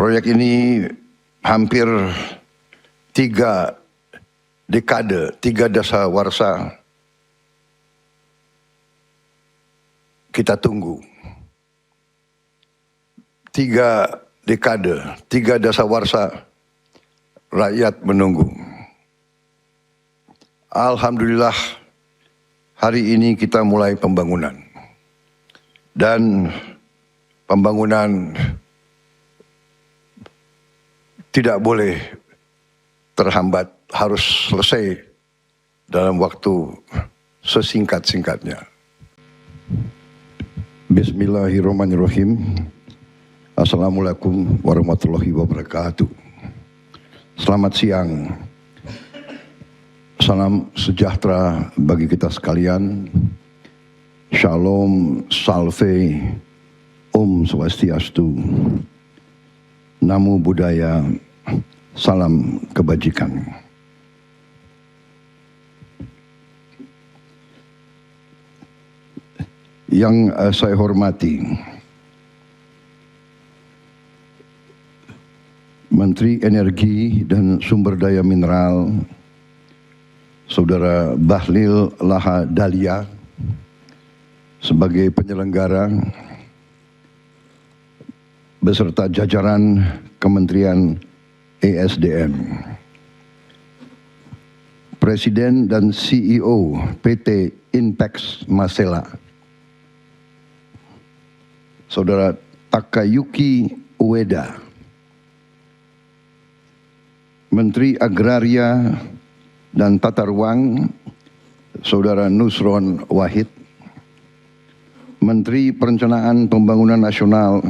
Proyek ini hampir 3 dekade, 3 dasawarsa kita tunggu. 3 dekade, 3 dasawarsa rakyat menunggu. Alhamdulillah hari ini kita mulai pembangunan. Dan pembangunan tidak boleh terhambat, harus selesai dalam waktu sesingkat-singkatnya. Bismillahirrahmanirrahim. Assalamualaikum warahmatullahi wabarakatuh. Selamat siang. Salam sejahtera bagi kita sekalian. Shalom, salve, Om Swastiastu, Namo Buddhaya, salam kebajikan. Yang saya hormati Menteri Energi dan Sumber Daya Mineral Saudara Bahlil Lahadalia sebagai penyelenggara beserta jajaran Kementerian ESDM, Presiden dan CEO PT Inpex Masela, Saudara Takayuki Ueda, Menteri Agraria dan Tata Ruang, Saudara Nusron Wahid, Menteri Perencanaan Pembangunan Nasional,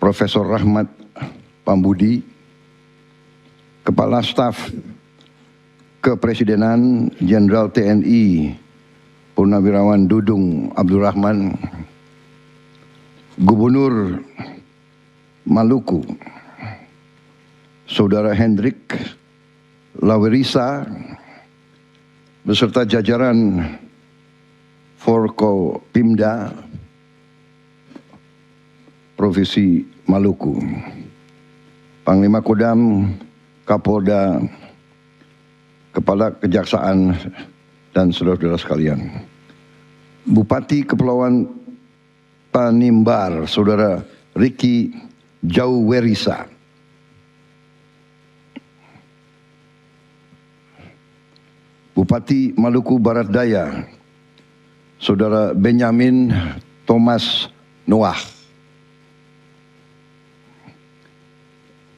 Profesor Rahmat Pambudi, Kepala Staf Kepresidenan Jenderal TNI Purnawirawan Dudung Abdurrahman, Gubernur Maluku, Saudara Hendrik Lawerisa, beserta jajaran Forkopimda Provinsi Maluku, Panglima Kodam, Kapolda, Kepala Kejaksaan, dan saudara-saudara sekalian. Bupati Kepulauan Tanimbar, Saudara Riki Jauwerisa, Bupati Maluku Barat Daya, Saudara Benyamin Thomas Noah,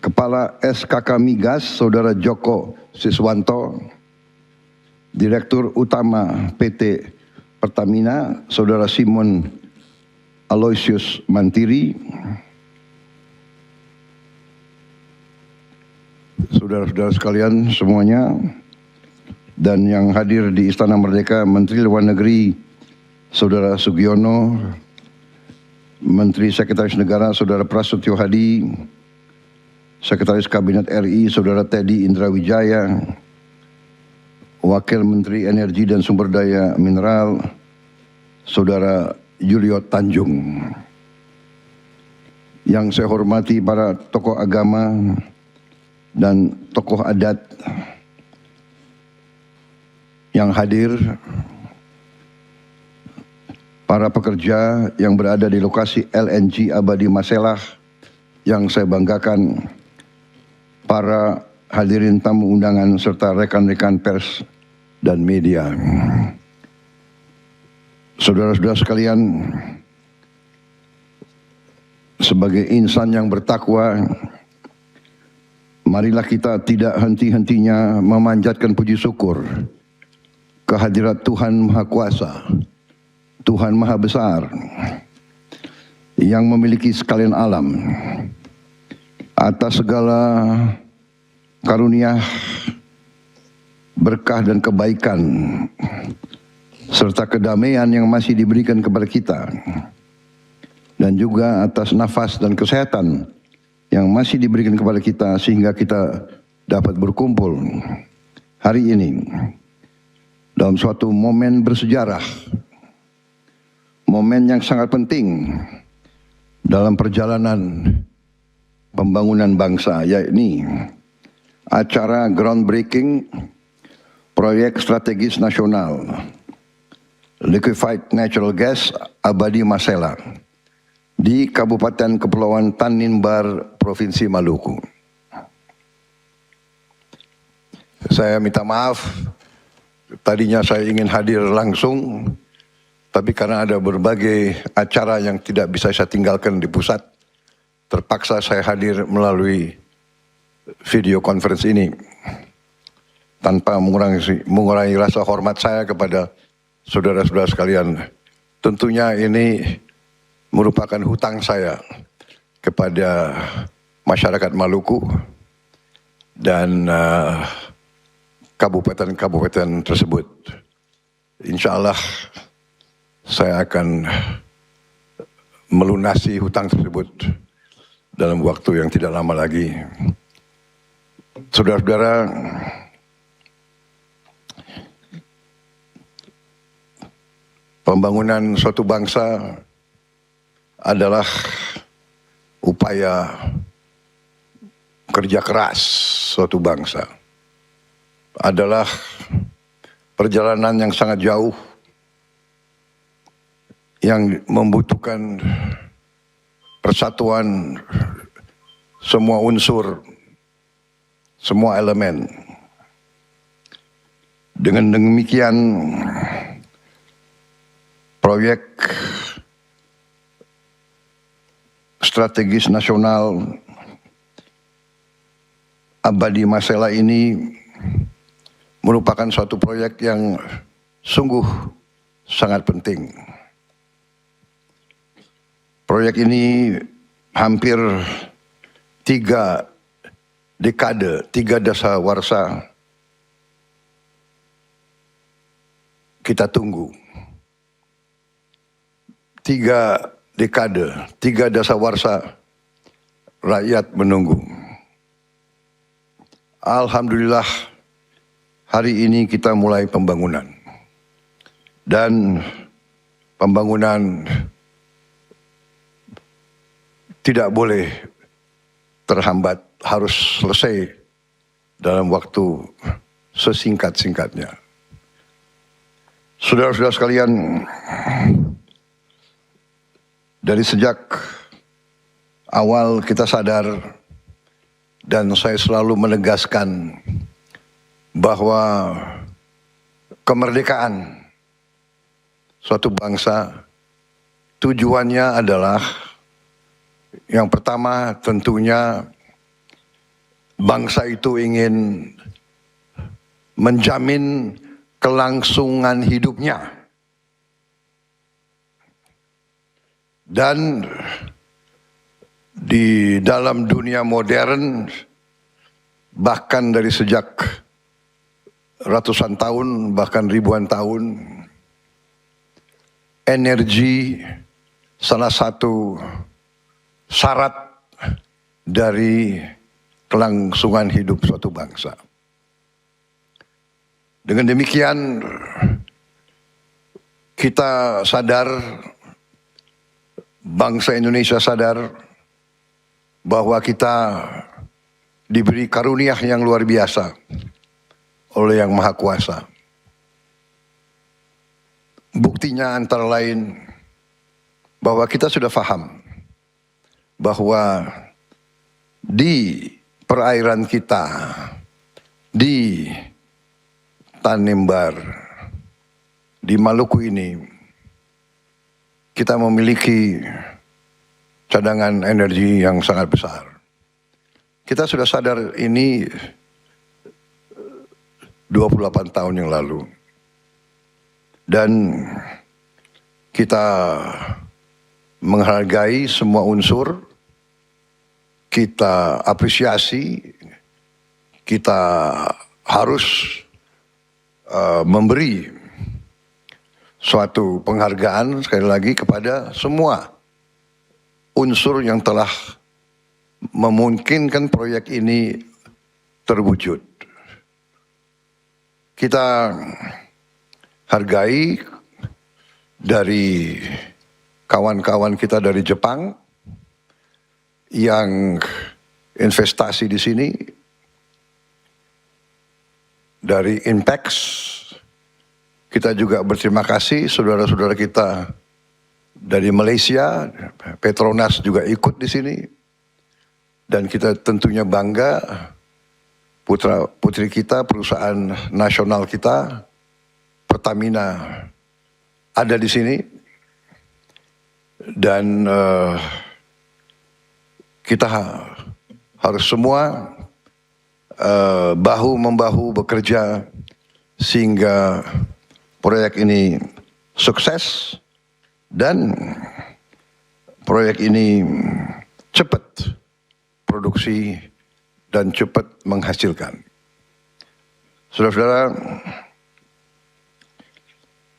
Kepala SKK Migas, Saudara Joko Siswanto, Direktur Utama PT Pertamina, Saudara Simon Aloysius Mantiri, saudara-saudara sekalian semuanya, dan yang hadir di Istana Merdeka, Menteri Luar Negeri Saudara Sugiono, Menteri Sekretaris Negara Saudara Prasetyo Hadi, Sekretaris Kabinet RI Saudara Teddy Indrawijaya, Wakil Menteri Energi dan Sumber Daya Mineral Saudara Julio Tanjung. Yang saya hormati para tokoh agama dan tokoh adat yang hadir, para pekerja yang berada di lokasi LNG Abadi Maselah yang saya banggakan, para hadirin tamu undangan serta rekan-rekan pers dan media. Saudara-saudara sekalian, sebagai insan yang bertakwa, marilah kita tidak henti-hentinya memanjatkan puji syukur kehadirat Tuhan Maha Kuasa, Tuhan Maha Besar, yang memiliki sekalian alam, atas segala karunia, berkah dan kebaikan, serta kedamaian yang masih diberikan kepada kita, dan juga atas nafas dan kesehatan yang masih diberikan kepada kita, sehingga kita dapat berkumpul hari ini dalam suatu momen bersejarah, momen yang sangat penting dalam perjalanan pembangunan bangsa, yakni acara groundbreaking proyek strategis nasional Liquefied Natural Gas Abadi Masela di Kabupaten Kepulauan Tanimbar, Provinsi Maluku. Saya minta maaf, tadinya saya ingin hadir langsung, tapi karena ada berbagai acara yang tidak bisa saya tinggalkan di pusat, terpaksa saya hadir melalui video conference ini. Tanpa mengurangi rasa hormat saya kepada saudara-saudara sekalian. Tentunya ini merupakan hutang saya kepada masyarakat Maluku dan kabupaten-kabupaten tersebut. Insya Allah saya akan melunasi hutang tersebut dalam waktu yang tidak lama lagi. Saudara-saudara, pembangunan suatu bangsa adalah upaya kerja keras suatu bangsa. Adalah perjalanan yang sangat jauh yang membutuhkan persatuan semua unsur, semua elemen. Dengan demikian, proyek strategis nasional Abadi Masela ini merupakan suatu proyek yang sungguh sangat penting. Proyek ini hampir 3 dekade, 3 dasawarsa kita tunggu. 3 dekade, 3 dasawarsa rakyat menunggu. Alhamdulillah hari ini kita mulai pembangunan. Dan pembangunan tidak boleh terhambat, harus selesai dalam waktu sesingkat-singkatnya. Saudara-saudara sekalian, dari sejak awal kita sadar dan saya selalu menegaskan bahwa kemerdekaan suatu bangsa tujuannya adalah yang pertama tentunya bangsa itu ingin menjamin kelangsungan hidupnya. Dan di dalam dunia modern, bahkan dari sejak ratusan tahun, bahkan ribuan tahun, energi salah satu syarat dari kelangsungan hidup suatu bangsa. Dengan demikian, kita sadar, bangsa Indonesia sadar bahwa kita diberi karunia yang luar biasa oleh Yang Maha Kuasa. Buktinya antara lain bahwa kita sudah paham bahwa di perairan kita, di Tanimbar, di Maluku ini, kita memiliki cadangan energi yang sangat besar. Kita sudah sadar ini 28 tahun yang lalu. Dan kita menghargai semua unsur, kita apresiasi, kita harus memberi suatu penghargaan sekali lagi kepada semua unsur yang telah memungkinkan proyek ini terwujud. Kita hargai dari kawan-kawan kita dari Jepang yang investasi di sini, dari Inpex. Kita juga berterima kasih saudara-saudara kita dari Malaysia, Petronas juga ikut di sini. Dan kita tentunya bangga putra putri kita, perusahaan nasional kita, Pertamina ada di sini. Dan kita harus semua bahu-membahu bekerja sehingga proyek ini sukses dan proyek ini cepat produksi dan cepat menghasilkan. Saudara-saudara,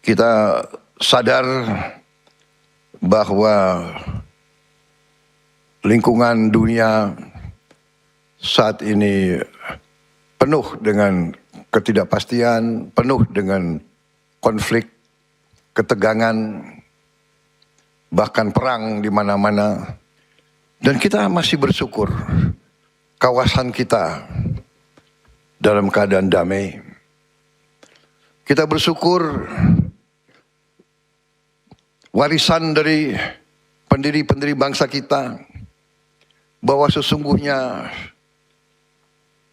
kita sadar bahwa lingkungan dunia saat ini penuh dengan ketidakpastian, penuh dengan konflik, ketegangan, bahkan perang di mana-mana. Dan kita masih bersyukur kawasan kita dalam keadaan damai. Kita bersyukur warisan dari pendiri-pendiri bangsa kita bahwa sesungguhnya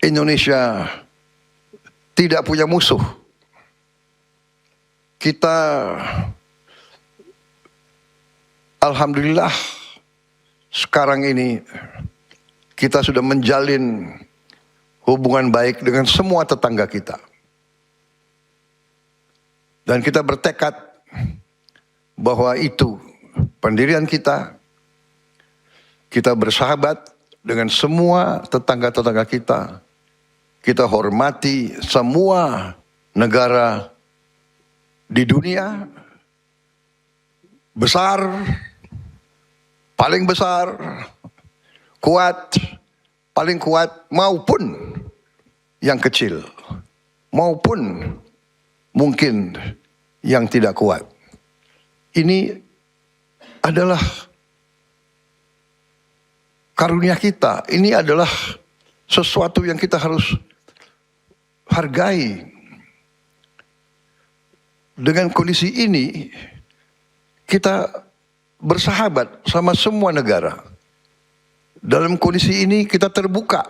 Indonesia tidak punya musuh. Kita alhamdulillah sekarang ini kita sudah menjalin hubungan baik dengan semua tetangga kita. Dan kita bertekad bahwa itu pendirian kita. Kita bersahabat dengan semua tetangga-tetangga kita. Kita hormati semua negara di dunia, besar, paling besar, kuat, paling kuat, maupun yang kecil, maupun mungkin yang tidak kuat. Ini adalah karunia kita, ini adalah sesuatu yang kita harus hargai. Dengan kondisi ini, kita bersahabat sama semua negara. Dalam kondisi ini kita terbuka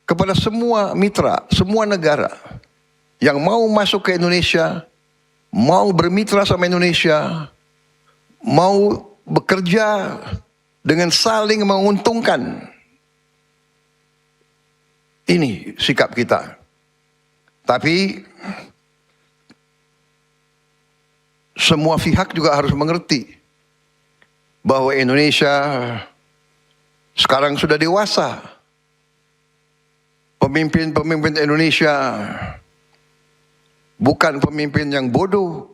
kepada semua mitra, semua negara yang mau masuk ke Indonesia, mau bermitra sama Indonesia, mau bekerja dengan saling menguntungkan. Ini sikap kita. Tapi semua pihak juga harus mengerti bahwa Indonesia sekarang sudah dewasa. Pemimpin-pemimpin Indonesia bukan pemimpin yang bodoh,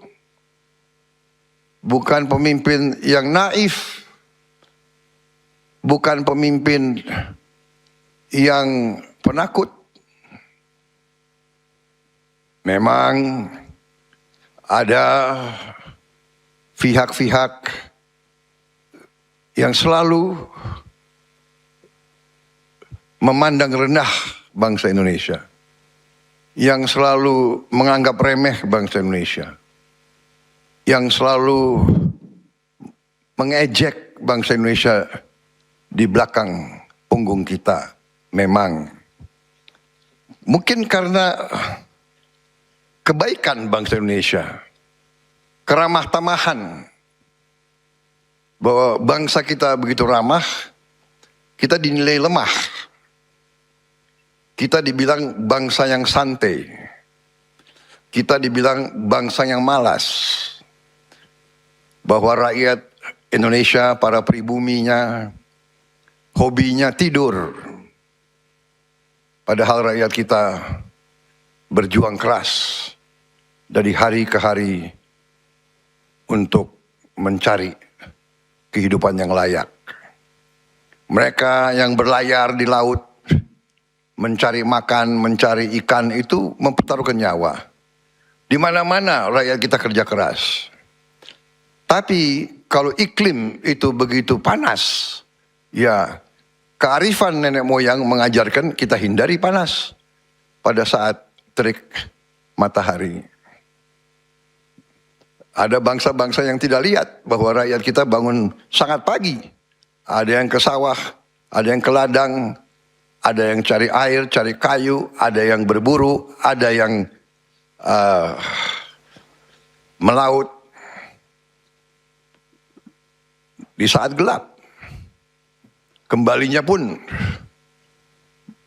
bukan pemimpin yang naif, bukan pemimpin yang penakut. Memang ada pihak-pihak yang selalu memandang rendah bangsa Indonesia, yang selalu menganggap remeh bangsa Indonesia, yang selalu mengejek bangsa Indonesia di belakang punggung kita. Memang mungkin karena kebaikan bangsa Indonesia, keramah tamahan, bahwa bangsa kita begitu ramah, kita dinilai lemah. Kita dibilang bangsa yang santai. Kita dibilang bangsa yang malas. Bahwa rakyat Indonesia, para pribuminya, hobinya tidur. Padahal rakyat kita berjuang keras dari hari ke hari untuk mencari kehidupan yang layak. Mereka yang berlayar di laut, mencari makan, mencari ikan itu mempertaruhkan nyawa. Di mana-mana rakyat kita kerja keras. Tapi kalau iklim itu begitu panas, ya kearifan nenek moyang mengajarkan kita hindari panas pada saat terik matahari. Ada bangsa-bangsa yang tidak lihat bahwa rakyat kita bangun sangat pagi. Ada yang ke sawah, ada yang ke ladang, ada yang cari air, cari kayu, ada yang berburu, ada yang melaut di saat gelap. Kembalinya pun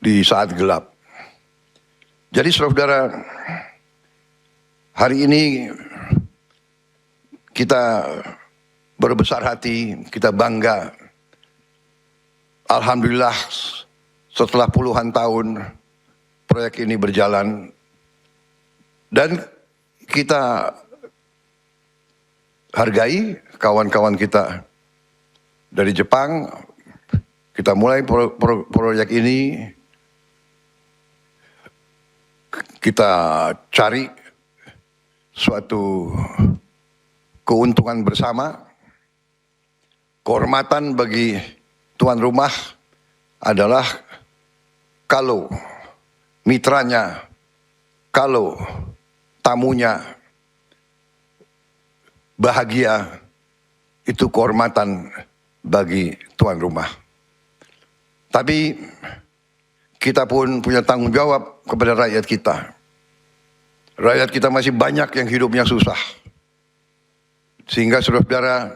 di saat gelap. Jadi saudara, hari ini kita berbesar hati, kita bangga. Alhamdulillah setelah puluhan tahun proyek ini berjalan. Dan kita hargai kawan-kawan kita dari Jepang. Kita mulai proyek ini, kita cari suatu keuntungan bersama. Kehormatan bagi tuan rumah adalah kalau mitranya, kalau tamunya bahagia, itu kehormatan bagi tuan rumah. Tapi kita pun punya tanggung jawab kepada rakyat kita. Rakyat kita masih banyak yang hidupnya susah. Sehingga saudara-saudara,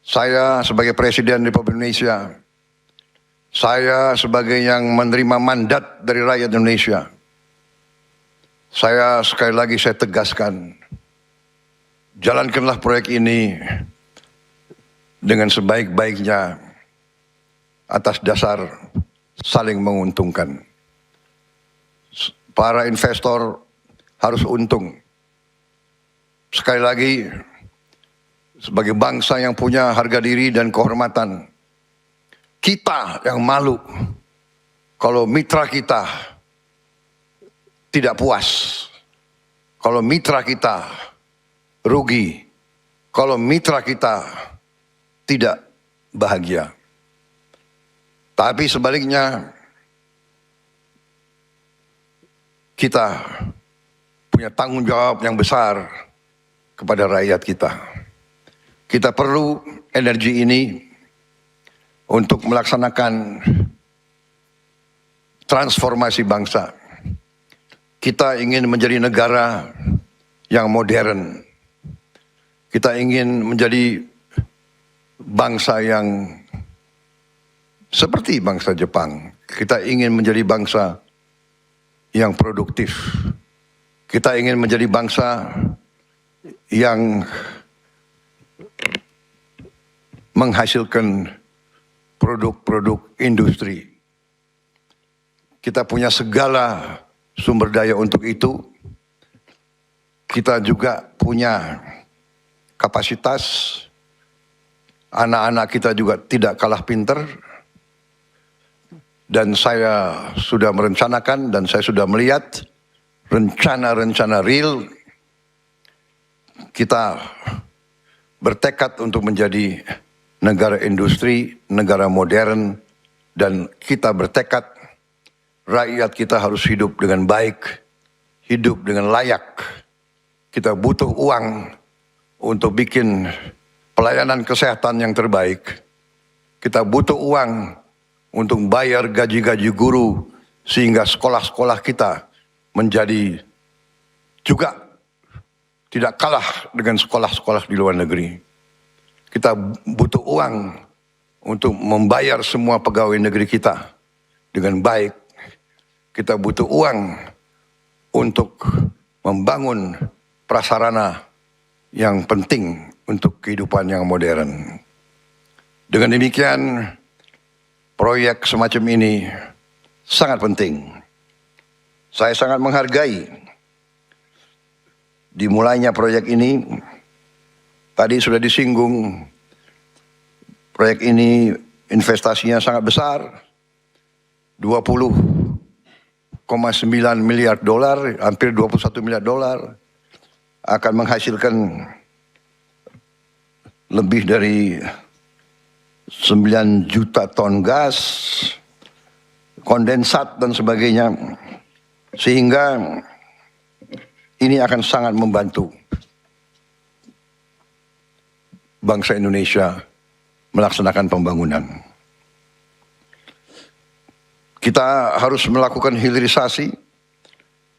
saya sebagai Presiden Republik Indonesia, saya sebagai yang menerima mandat dari rakyat Indonesia, saya sekali lagi saya tegaskan, jalankanlah proyek ini dengan sebaik-baiknya atas dasar saling menguntungkan. Para investor harus untung. Sekali lagi, sebagai bangsa yang punya harga diri dan kehormatan, kita yang malu kalau mitra kita tidak puas, kalau mitra kita rugi, kalau mitra kita tidak bahagia. Tapi sebaliknya, kita punya tanggung jawab yang besar kepada rakyat kita. Kita perlu energi ini untuk melaksanakan transformasi bangsa. Kita ingin menjadi negara yang modern. Kita ingin menjadi bangsa yang seperti bangsa Jepang. Kita ingin menjadi bangsa yang produktif. Kita ingin menjadi bangsa yang menghasilkan produk-produk industri. Kita punya segala sumber daya untuk itu. Kita juga punya kapasitas. Anak-anak kita juga tidak kalah pinter. Dan saya sudah merencanakan dan saya sudah melihat rencana-rencana real. Kita bertekad untuk menjadi negara industri, negara modern, dan kita bertekad rakyat kita harus hidup dengan baik, hidup dengan layak. Kita butuh uang untuk bikin pelayanan kesehatan yang terbaik. Kita butuh uang untuk bayar gaji-gaji guru sehingga sekolah-sekolah kita menjadi juga tidak kalah dengan sekolah-sekolah di luar negeri. Kita butuh uang untuk membayar semua pegawai negeri kita dengan baik. Kita butuh uang untuk membangun prasarana yang penting untuk kehidupan yang modern. Dengan demikian, proyek semacam ini sangat penting. Saya sangat menghargai dimulainya proyek ini. Tadi sudah disinggung, proyek ini investasinya sangat besar, 20,9 miliar dolar, hampir 21 miliar dolar, akan menghasilkan lebih dari 11 9 juta ton gas, kondensat dan sebagainya, sehingga ini akan sangat membantu bangsa Indonesia melaksanakan pembangunan. Kita harus melakukan hilirisasi,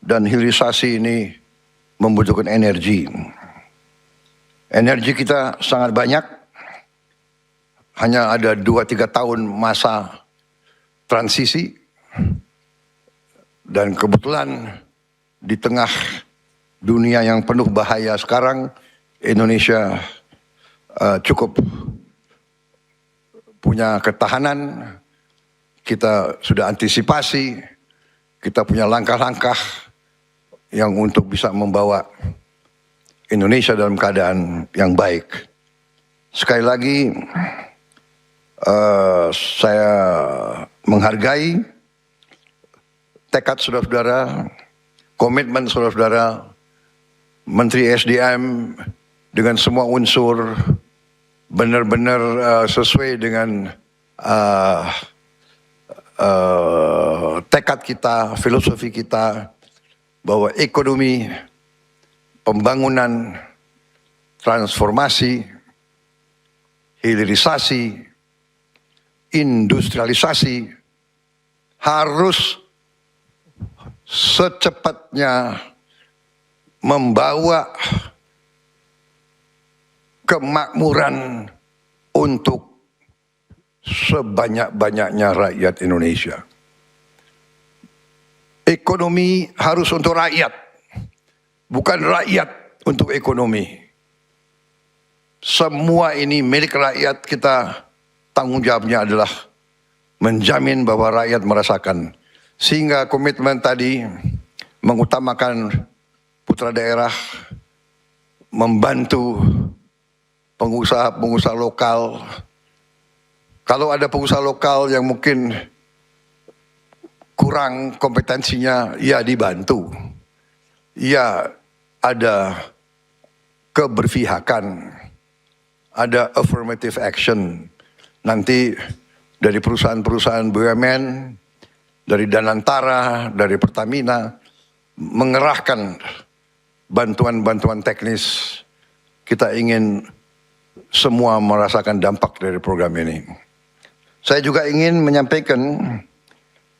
dan hilirisasi ini membutuhkan energi. Energi kita sangat banyak, hanya ada 2-3 tahun masa transisi, dan kebetulan di tengah dunia yang penuh bahaya sekarang, Indonesia cukup punya ketahanan. Kita sudah antisipasi, kita punya langkah-langkah yang untuk bisa membawa Indonesia dalam keadaan yang baik. Sekali lagi, saya menghargai tekad saudara-saudara, komitmen saudara-saudara, Menteri SDM dengan semua unsur benar-benar sesuai dengan tekad kita, filosofi kita, bahwa ekonomi, pembangunan, transformasi, hilirisasi, industrialisasi harus secepatnya membawa kemakmuran untuk sebanyak-banyaknya rakyat Indonesia. Ekonomi harus untuk rakyat, bukan rakyat untuk ekonomi. Semua ini milik rakyat, kita tanggung jawabnya adalah menjamin bahwa rakyat merasakan. Sehingga komitmen tadi mengutamakan putra daerah, membantu pengusaha-pengusaha lokal. Kalau ada pengusaha lokal yang mungkin kurang kompetensinya, ya dibantu. Ya ada keberpihakan, ada affirmative action. Nanti dari perusahaan-perusahaan BUMN, dari Danantara, dari Pertamina, mengerahkan bantuan-bantuan teknis. Kita ingin semua merasakan dampak dari program ini. Saya juga ingin menyampaikan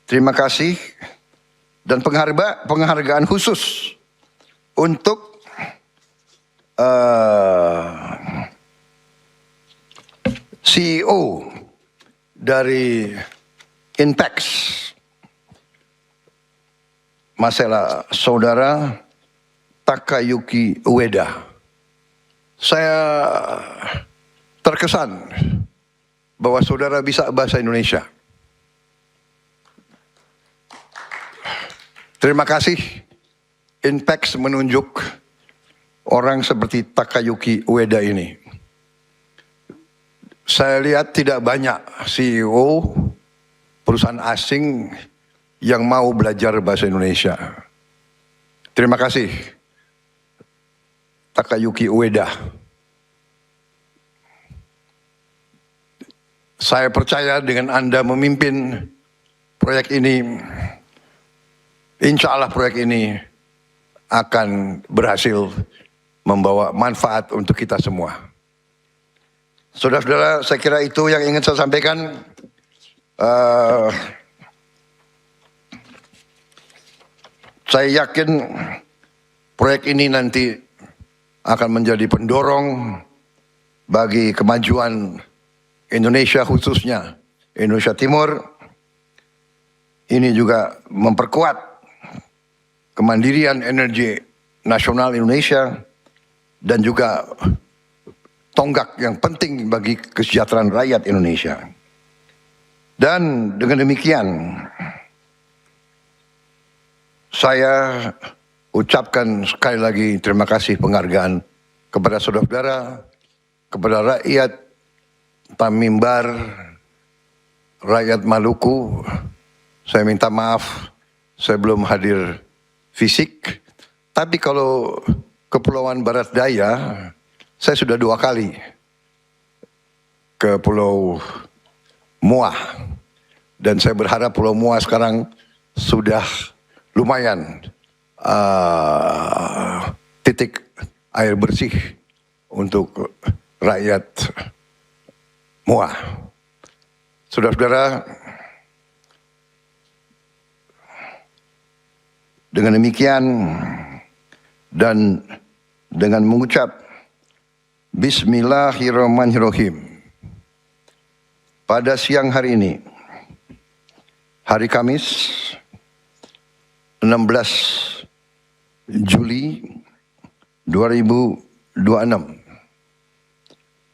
terima kasih dan penghargaan khusus untuk CEO dari Inpex, masalah saudara Takayuki Ueda. Saya terkesan bahwa saudara bisa bahasa Indonesia. Terima kasih. Inpex menunjuk orang seperti Takayuki Ueda ini. Saya lihat tidak banyak CEO perusahaan asing yang mau belajar bahasa Indonesia. Terima kasih, Takayuki Ueda. Saya percaya dengan Anda memimpin proyek ini, insya Allah proyek ini akan berhasil membawa manfaat untuk kita semua. Saudara-saudara, saya kira itu yang ingin saya sampaikan. Saya yakin proyek ini nanti akan menjadi pendorong bagi kemajuan Indonesia, khususnya Indonesia Timur. Ini juga memperkuat kemandirian energi nasional Indonesia dan juga tonggak yang penting bagi kesejahteraan rakyat Indonesia. Dan dengan demikian saya ucapkan sekali lagi terima kasih penghargaan kepada saudara-saudara, kepada rakyat Tanimbar, rakyat Maluku. Saya minta maaf, saya belum hadir fisik. Tapi kalau Kepulauan Barat Daya, saya sudah 2 kali ke Pulau Muar. Dan saya berharap Pulau Muar sekarang sudah lumayan titik air bersih untuk rakyat Muar. Saudara-saudara, dengan demikian dan dengan mengucap Bismillahirrahmanirrahim, pada siang hari ini, hari Kamis 16 Juli 2026,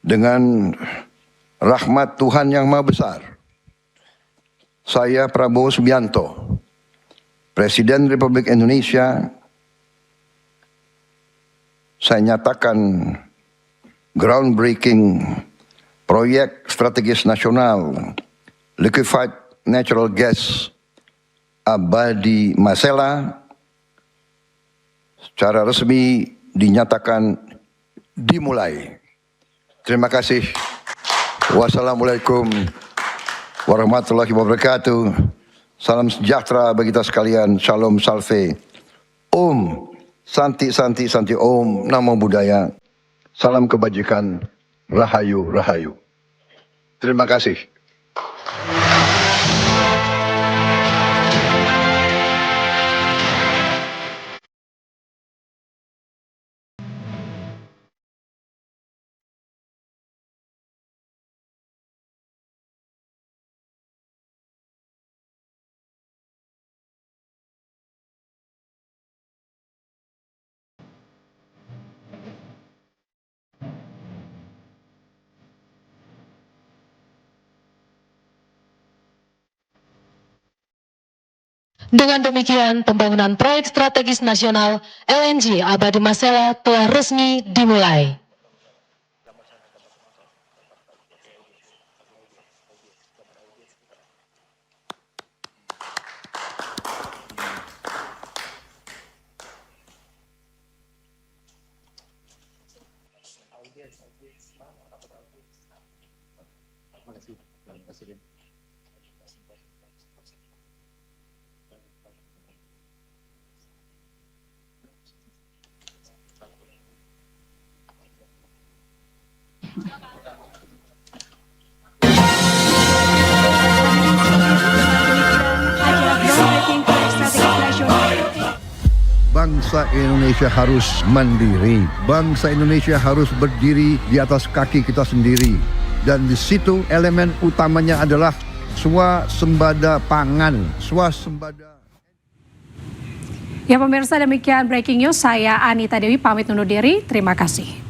dengan rahmat Tuhan Yang Maha Besar, saya Prabowo Subianto, Presiden Republik Indonesia, saya nyatakan groundbreaking proyek strategis nasional Liquefied Natural Gas Abadi Masela secara resmi dinyatakan dimulai. Terima kasih. Wassalamualaikum warahmatullahi wabarakatuh. Salam sejahtera bagi kita sekalian. Shalom salve. Om Santi Santi Santi Om Namo Buddhaya. Salam kebajikan. Rahayu Rahayu. Terima kasih. Dengan demikian, pembangunan proyek strategis nasional LNG Abadi Masela telah resmi dimulai. Bangsa Indonesia harus mandiri. Bangsa Indonesia harus berdiri di atas kaki kita sendiri. Dan di situ elemen utamanya adalah swasembada pangan, swasembada. Ya pemirsa, demikian breaking news. Saya Anita Dewi pamit undur diri. Terima kasih.